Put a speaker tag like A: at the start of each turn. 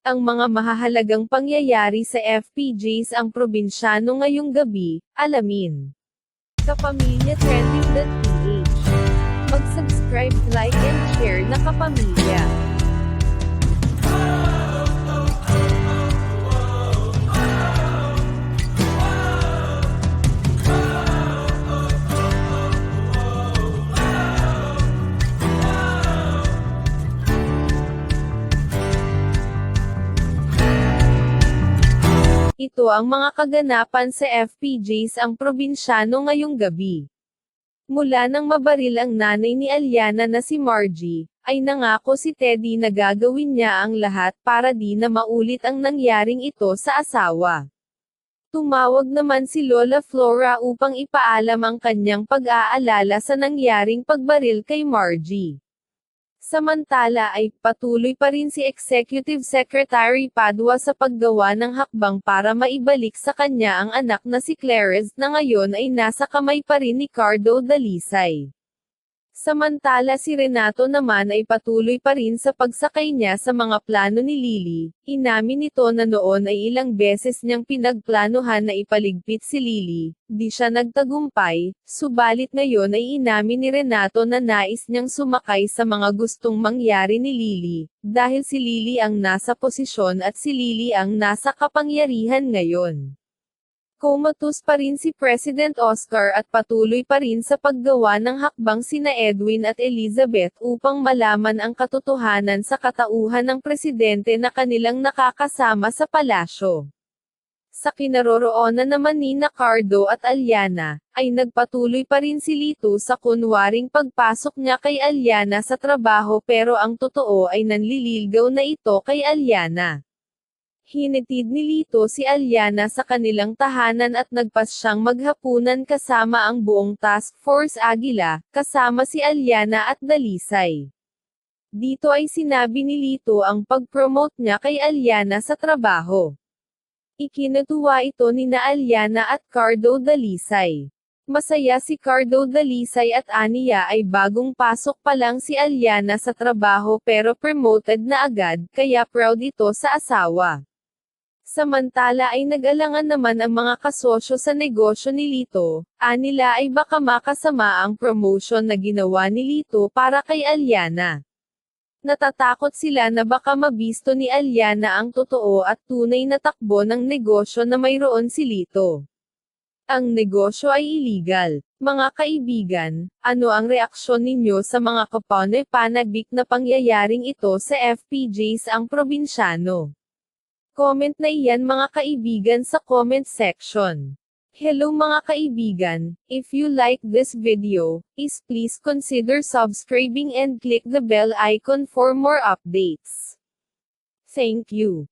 A: Ang mga mahahalagang pangyayari sa FPJs ang probinsyano ngayong gabi, alamin. Kapamilya Trending.ph. Mag-subscribe, like and share na kapamilya. Ito ang mga kaganapan sa FPJs ang probinsyano ngayong gabi. Mula nang mabaril ang nanay ni Aliana na si Margie, ay nangako si Teddy na gagawin niya ang lahat para di na maulit ang nangyaring ito sa asawa. Tumawag naman si Lola Flora upang ipaalam ang kanyang pag-aalala sa nangyaring pagbaril kay Margie. Samantala ay patuloy pa rin si Executive Secretary Padua sa paggawa ng hakbang para maibalik sa kanya ang anak na si Clarence na ngayon ay nasa kamay pa rin ni Cardo Dalisay. Samantala si Renato naman ay patuloy pa rin sa pagsakay niya sa mga plano ni Lily. Inamin nito na noon ay ilang beses niyang pinagplanuhan na ipaligpit si Lily, di siya nagtagumpay, subalit ngayon ay inamin ni Renato na nais niyang sumakay sa mga gustong mangyari ni Lily, dahil si Lily ang nasa posisyon at si Lily ang nasa kapangyarihan ngayon. Comatose pa rin si President Oscar at patuloy pa rin sa paggawa ng hakbang sina Edwin at Elizabeth upang malaman ang katotohanan sa katauhan ng presidente na kanilang nakakasama sa palasyo. Sa kinaroroonan naman ni Cardo at Aliana, ay nagpatuloy pa rin si Lito sa kunwaring pagpasok niya kay Aliana sa trabaho pero ang totoo ay nanliligaw na ito kay Aliana. Hinitid ni Lito si Aliana sa kanilang tahanan at nagpasyang maghapunan kasama ang buong Task Force Aguila, kasama si Aliana at Dalisay. Dito ay sinabi ni Lito ang pag-promote niya kay Aliana sa trabaho. Ikinatuwa ito ni Aliana at Cardo Dalisay. Masaya si Cardo Dalisay at aniya ay bagong pasok pa lang si Aliana sa trabaho pero promoted na agad, kaya proud ito sa asawa. Samantala ay nag-alangan naman ang mga kasosyo sa negosyo ni Lito, anila ay baka makasama ang promotion na ginawa ni Lito para kay Aliana. Natatakot sila na baka mabisto ni Aliana ang totoo at tunay na takbo ng negosyo na mayroon si Lito. Ang negosyo ay illegal. Mga kaibigan, ano ang reaksyon ninyo sa mga kapanay-panabik na pangyayaring ito sa FPJs ang probinsyano? Comment na iyan mga kaibigan sa comment section. Hello mga kaibigan, if you like this video, please consider subscribing and click the bell icon for more updates. Thank you.